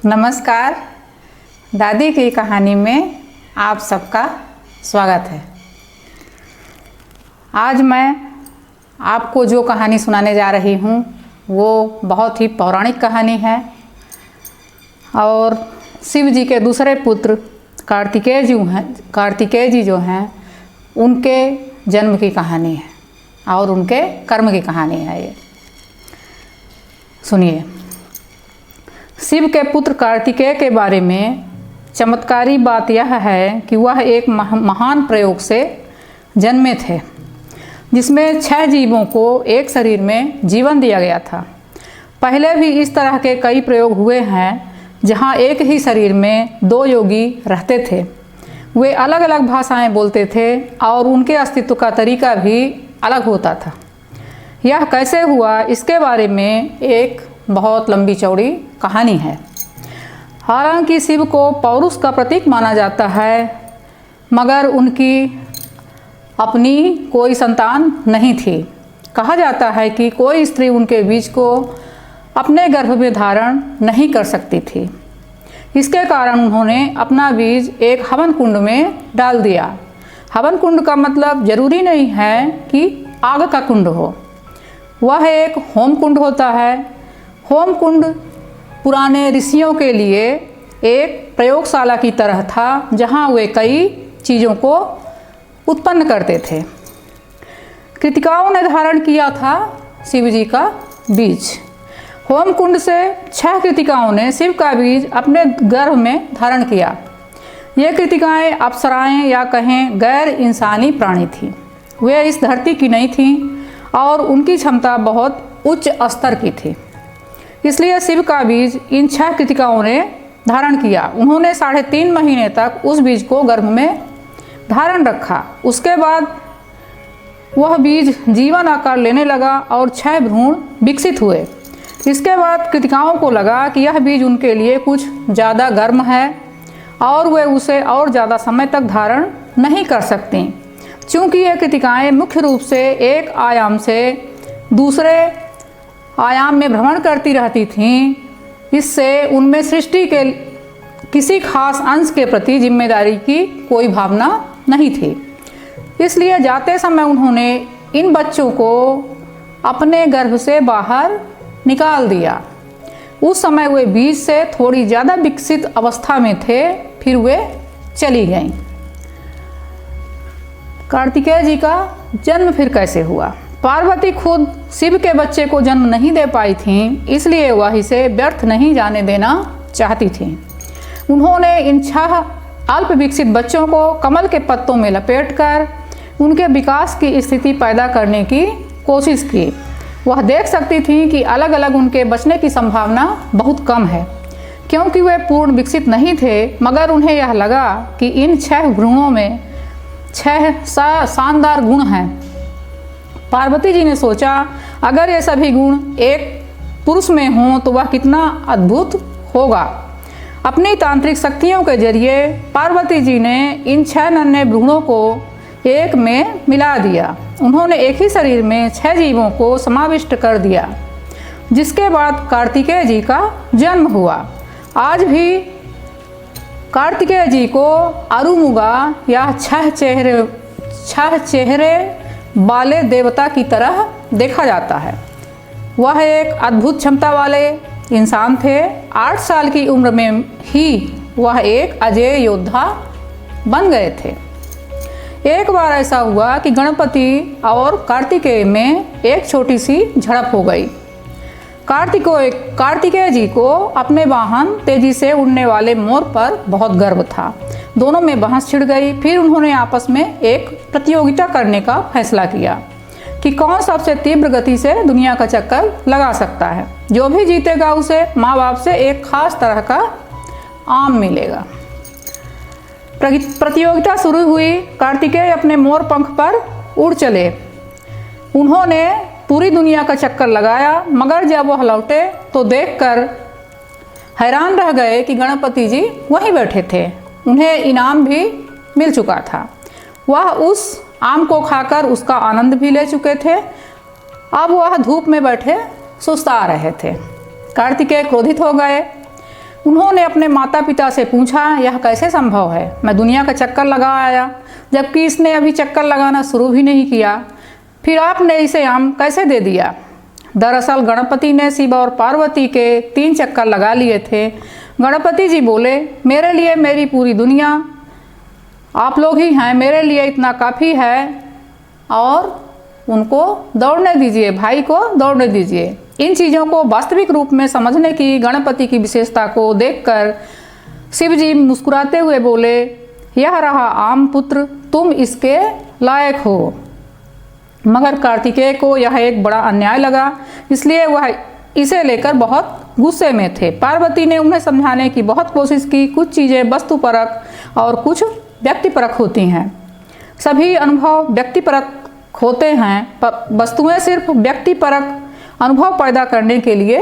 नमस्कार। दादी की कहानी में आप सबका स्वागत है। आज मैं आपको जो कहानी सुनाने जा रही हूँ वो बहुत ही पौराणिक कहानी है और शिव जी के दूसरे पुत्र कार्तिकेय जी जो हैं उनके जन्म की कहानी है और उनके कर्म की कहानी है। ये सुनिए। शिव के पुत्र कार्तिकेय के बारे में चमत्कारी बात यह है कि वह एक महान प्रयोग से जन्मे थे, जिसमें 6 जीवों को एक शरीर में जीवन दिया गया था। पहले भी इस तरह के कई प्रयोग हुए हैं जहां एक ही शरीर में 2 योगी रहते थे। वे अलग अलग भाषाएं बोलते थे और उनके अस्तित्व का तरीका भी अलग होता था। यह कैसे हुआ, इसके बारे में एक बहुत लंबी चौड़ी कहानी है। हालांकि शिव को पौरुष का प्रतीक माना जाता है, मगर उनकी अपनी कोई संतान नहीं थी। कहा जाता है कि कोई स्त्री उनके बीज को अपने गर्भ में धारण नहीं कर सकती थी। इसके कारण उन्होंने अपना बीज एक हवन कुंड में डाल दिया। हवन कुंड का मतलब जरूरी नहीं है कि आग का कुंड हो, वह एक होम कुंड होता है। होम कुंड पुराने ऋषियों के लिए एक प्रयोगशाला की तरह था जहां वे कई चीज़ों को उत्पन्न करते थे। कृतिकाओं ने धारण किया था शिव जी का बीज। होम कुंड से 6 कृतिकाओं ने शिव का बीज अपने गर्भ में धारण किया। ये कृतिकाएं अप्सराएं या कहें गैर इंसानी प्राणी थीं। वे इस धरती की नहीं थीं और उनकी क्षमता बहुत उच्च स्तर की थी। इसलिए शिव का बीज इन 6 कृतिकाओं ने धारण किया। उन्होंने 3.5 महीने तक उस बीज को गर्भ में धारण रखा। उसके बाद वह बीज जीवन आकार लेने लगा और 6 भ्रूण विकसित हुए। इसके बाद कृतिकाओं को लगा कि यह बीज उनके लिए कुछ ज़्यादा गर्म है और वे उसे और ज़्यादा समय तक धारण नहीं कर सकती। चूँकि ये कृतिकाएँ मुख्य रूप से एक आयाम से दूसरे आयाम में भ्रमण करती रहती थीं, इससे उनमें सृष्टि के किसी खास अंश के प्रति जिम्मेदारी की कोई भावना नहीं थी। इसलिए जाते समय उन्होंने इन बच्चों को अपने गर्भ से बाहर निकाल दिया। उस समय वे बीज से थोड़ी ज़्यादा विकसित अवस्था में थे, फिर वे चली गईं। कार्तिकेय जी का जन्म फिर कैसे हुआ? पार्वती खुद शिव के बच्चे को जन्म नहीं दे पाई थीं, इसलिए वह इसे व्यर्थ नहीं जाने देना चाहती थीं। उन्होंने इन 6 अल्प विकसित बच्चों को कमल के पत्तों में लपेटकर उनके विकास की स्थिति पैदा करने की कोशिश की। वह देख सकती थीं कि अलग अलग उनके बचने की संभावना बहुत कम है, क्योंकि वे पूर्ण विकसित नहीं थे। मगर उन्हें यह लगा कि इन 6 भ्रूणों में 6 शानदार गुण हैं। पार्वती जी ने सोचा, अगर ये सभी गुण एक पुरुष में हों तो वह कितना अद्भुत होगा। अपनी तांत्रिक शक्तियों के जरिए पार्वती जी ने इन 6 नन्हे भ्रूणों को एक में मिला दिया। उन्होंने एक ही शरीर में 6 जीवों को समाविष्ट कर दिया, जिसके बाद कार्तिकेय जी का जन्म हुआ। आज भी कार्तिकेय जी को अरुमुगा या 6 चेहरे वाले देवता की तरह देखा जाता है। वह एक अद्भुत क्षमता वाले इंसान थे। 8 साल की उम्र में ही वह एक अजेय योद्धा बन गए थे। एक बार ऐसा हुआ कि गणपति और कार्तिकेय में एक छोटी सी झड़प हो गई। कार्तिकेय जी को अपने वाहन तेजी से उड़ने वाले मोर पर बहुत गर्व था। दोनों में बहस छिड़ गई। फिर उन्होंने आपस में एक प्रतियोगिता करने का फैसला किया कि कौन सबसे तीव्र गति से दुनिया का चक्कर लगा सकता है। जो भी जीतेगा उसे माँ बाप से एक खास तरह का आम मिलेगा। प्रतियोगिता शुरू हुई। कार्तिकेय अपने मोर पंख पर उड़ चले। उन्होंने पूरी दुनिया का चक्कर लगाया, मगर जब वह लौटे तो देखकर हैरान रह गए कि गणपति जी वहीं बैठे थे। उन्हें इनाम भी मिल चुका था। वह उस आम को खाकर उसका आनंद भी ले चुके थे। अब वह धूप में बैठे सुस्ता रहे थे। कार्तिकेय क्रोधित हो गए। उन्होंने अपने माता पिता से पूछा, यह कैसे संभव है, मैं दुनिया का चक्कर लगा आया, जबकि इसने अभी चक्कर लगाना शुरू भी नहीं किया, फिर आपने इसे आम कैसे दे दिया। दरअसल गणपति ने शिव और पार्वती के 3 चक्कर लगा लिए थे। गणपति जी बोले, मेरे लिए मेरी पूरी दुनिया आप लोग ही हैं, मेरे लिए इतना काफ़ी है, और उनको दौड़ने दीजिए, भाई को दौड़ने दीजिए। इन चीज़ों को वास्तविक रूप में समझने की गणपति की विशेषता को देखकर शिव जी मुस्कुराते हुए बोले, यह रहा आम पुत्र, तुम इसके लायक हो। मगर कार्तिकेय को यह एक बड़ा अन्याय लगा, इसलिए वह इसे लेकर बहुत गुस्से में थे। पार्वती ने उन्हें समझाने की बहुत कोशिश की। कुछ चीज़ें वस्तुपरक और कुछ व्यक्तिपरक होती हैं। सभी अनुभव व्यक्तिपरक होते हैं। वस्तुएं सिर्फ व्यक्तिपरक अनुभव पैदा करने के लिए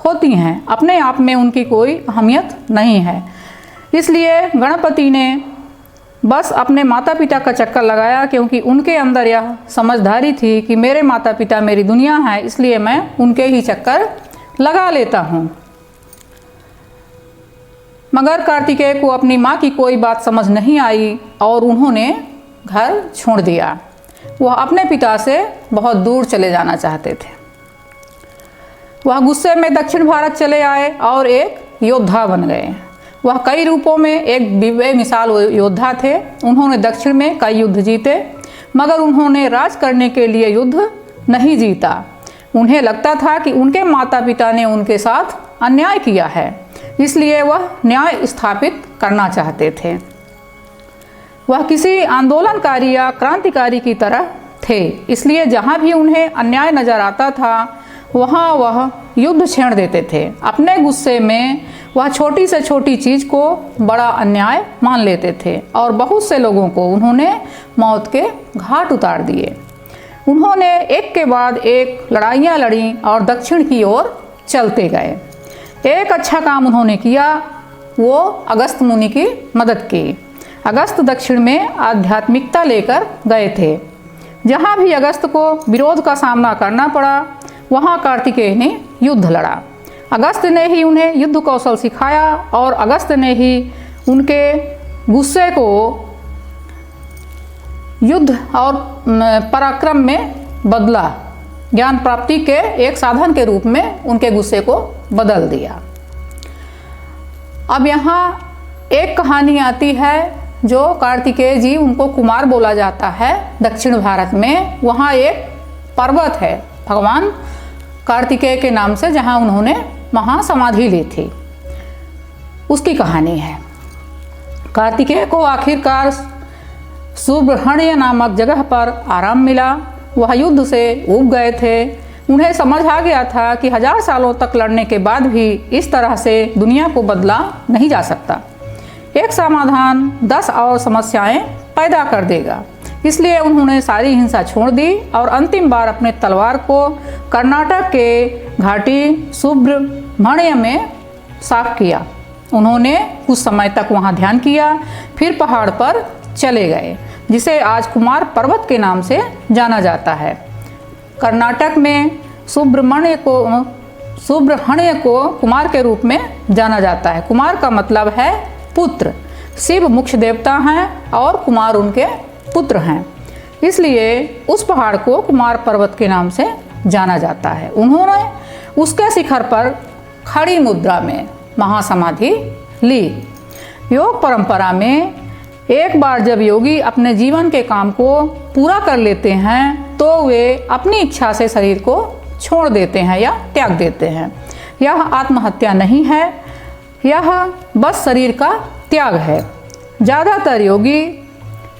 होती हैं, अपने आप में उनकी कोई अहमियत नहीं है। इसलिए गणपति ने बस अपने माता पिता का चक्कर लगाया, क्योंकि उनके अंदर यह समझदारी थी कि मेरे माता पिता मेरी दुनिया है, इसलिए मैं उनके ही चक्कर लगा लेता हूँ। मगर कार्तिकेय को अपनी माँ की कोई बात समझ नहीं आई और उन्होंने घर छोड़ दिया। वह अपने पिता से बहुत दूर चले जाना चाहते थे। वह गुस्से में दक्षिण भारत चले आए और एक योद्धा बन गए। वह कई रूपों में एक बेमिसाल योद्धा थे। उन्होंने दक्षिण में कई युद्ध जीते, मगर उन्होंने राज करने के लिए युद्ध नहीं जीता। उन्हें लगता था कि उनके माता पिता ने उनके साथ अन्याय किया है, इसलिए वह न्याय स्थापित करना चाहते थे। वह किसी आंदोलनकारी या क्रांतिकारी की तरह थे, इसलिए जहाँ भी उन्हें अन्याय नजर आता था वहाँ वह युद्ध छेड़ देते थे। अपने गुस्से में वह छोटी से छोटी चीज़ को बड़ा अन्याय मान लेते थे और बहुत से लोगों को उन्होंने मौत के घाट उतार दिए। उन्होंने एक के बाद एक लड़ाइयाँ लड़ी और दक्षिण की ओर चलते गए। एक अच्छा काम उन्होंने किया, वो अगस्त मुनि की मदद की। अगस्त दक्षिण में आध्यात्मिकता लेकर गए थे। जहाँ भी अगस्त को विरोध का सामना करना पड़ा, वहाँ कार्तिकेय ने युद्ध लड़ा। अगस्त ने ही उन्हें युद्ध कौशल सिखाया और अगस्त ने ही उनके गुस्से को युद्ध और पराक्रम में बदला। ज्ञान प्राप्ति के एक साधन के रूप में उनके गुस्से को बदल दिया। अब यहाँ एक कहानी आती है जो कार्तिकेय जी, उनको कुमार बोला जाता है दक्षिण भारत में। वहाँ एक पर्वत है भगवान कार्तिकेय के नाम से, जहाँ उन्होंने महासमाधि ली थी, उसकी कहानी है। कार्तिकेय को आखिरकार सुब्रह्मण्य नामक जगह पर आराम मिला। वह युद्ध से ऊब गए थे। उन्हें समझ आ गया था कि 1000 सालों तक लड़ने के बाद भी इस तरह से दुनिया को बदला नहीं जा सकता। एक समाधान 10 और समस्याएं पैदा कर देगा। इसलिए उन्होंने सारी हिंसा छोड़ दी और अंतिम बार अपने तलवार को कर्नाटक के घाटी सुब्रह्मण्य में साफ किया। उन्होंने कुछ समय तक वहां ध्यान किया, फिर पहाड़ पर चले गए, जिसे आज कुमार पर्वत के नाम से जाना जाता है। कर्नाटक में सुब्रह्मण्य को कुमार के रूप में जाना जाता है। कुमार का मतलब है पुत्र। शिव मुख्य देवता हैं और कुमार उनके पुत्र हैं, इसलिए उस पहाड़ को कुमार पर्वत के नाम से जाना जाता है। उन्होंने उसके शिखर पर खड़ी मुद्रा में महासमाधि ली। योग परंपरा में एक बार जब योगी अपने जीवन के काम को पूरा कर लेते हैं तो वे अपनी इच्छा से शरीर को छोड़ देते हैं या त्याग देते हैं। यह आत्महत्या नहीं है, यह बस शरीर का त्याग है। ज़्यादातर योगी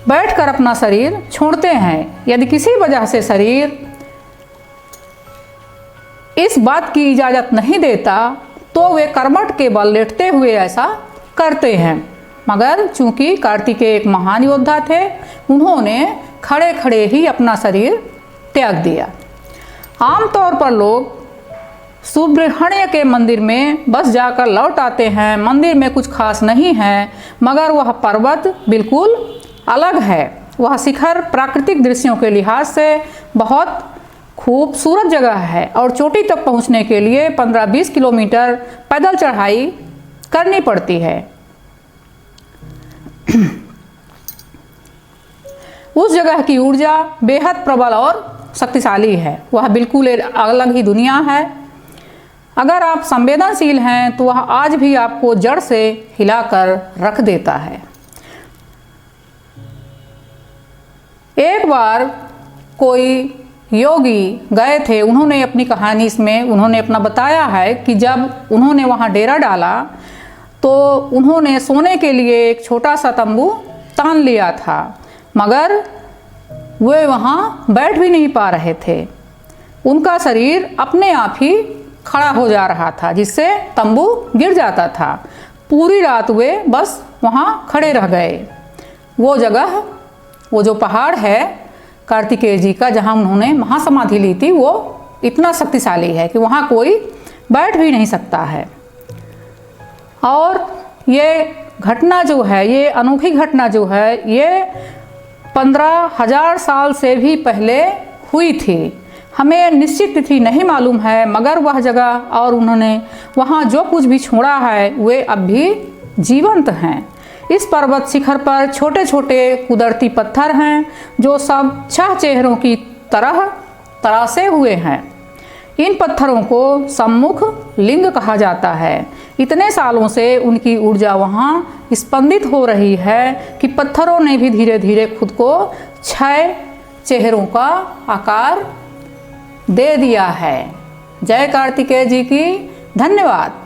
बैठकर अपना शरीर छोड़ते हैं। यदि किसी वजह से शरीर इस बात की इजाज़त नहीं देता तो वे कर्मठ के बल लेटते हुए ऐसा करते हैं। मगर चूंकि कार्तिकेय एक महान योद्धा थे, उन्होंने खड़े खड़े ही अपना शरीर त्याग दिया। आमतौर पर लोग सुब्रह्मण्य के मंदिर में बस जाकर लौट आते हैं। मंदिर में कुछ खास नहीं है, मगर वह पर्वत बिल्कुल अलग है। वह शिखर प्राकृतिक दृश्यों के लिहाज से बहुत खूबसूरत जगह है और चोटी तक पहुंचने के लिए 15-20 किलोमीटर पैदल चढ़ाई करनी पड़ती है। उस जगह की ऊर्जा बेहद प्रबल और शक्तिशाली है, वह बिल्कुल एक अलग ही दुनिया है। अगर आप संवेदनशील हैं तो वह आज भी आपको जड़ से हिलाकर रख देता है। एक बार कोई योगी गए थे, उन्होंने अपनी कहानी इसमें उन्होंने अपना बताया है कि जब उन्होंने वहाँ डेरा डाला तो उन्होंने सोने के लिए एक छोटा सा तंबू तान लिया था, मगर वे वहाँ बैठ भी नहीं पा रहे थे। उनका शरीर अपने आप ही खड़ा हो जा रहा था, जिससे तंबू गिर जाता था। पूरी रात वे बस वहाँ खड़े रह गए। वो जगह, वो जो पहाड़ है कार्तिकेय जी का, जहाँ उन्होंने महासमाधि ली थी, वो इतना शक्तिशाली है कि वहाँ कोई बैठ भी नहीं सकता है। और ये घटना जो है, ये अनोखी घटना जो है, ये 15,000 साल से भी पहले हुई थी। हमें निश्चित तिथि नहीं मालूम है, मगर वह जगह और उन्होंने वहाँ जो कुछ भी छोड़ा है वे अब भी जीवंत हैं। इस पर्वत शिखर पर छोटे छोटे कुदरती पत्थर हैं जो सब 6 चेहरों की तरह तरासे हुए हैं। इन पत्थरों को सम्मुख लिंग कहा जाता है। इतने सालों से उनकी ऊर्जा वहाँ स्पंदित हो रही है कि पत्थरों ने भी धीरे धीरे खुद को 6 चेहरों का आकार दे दिया है। जय कार्तिकेय जी की, धन्यवाद।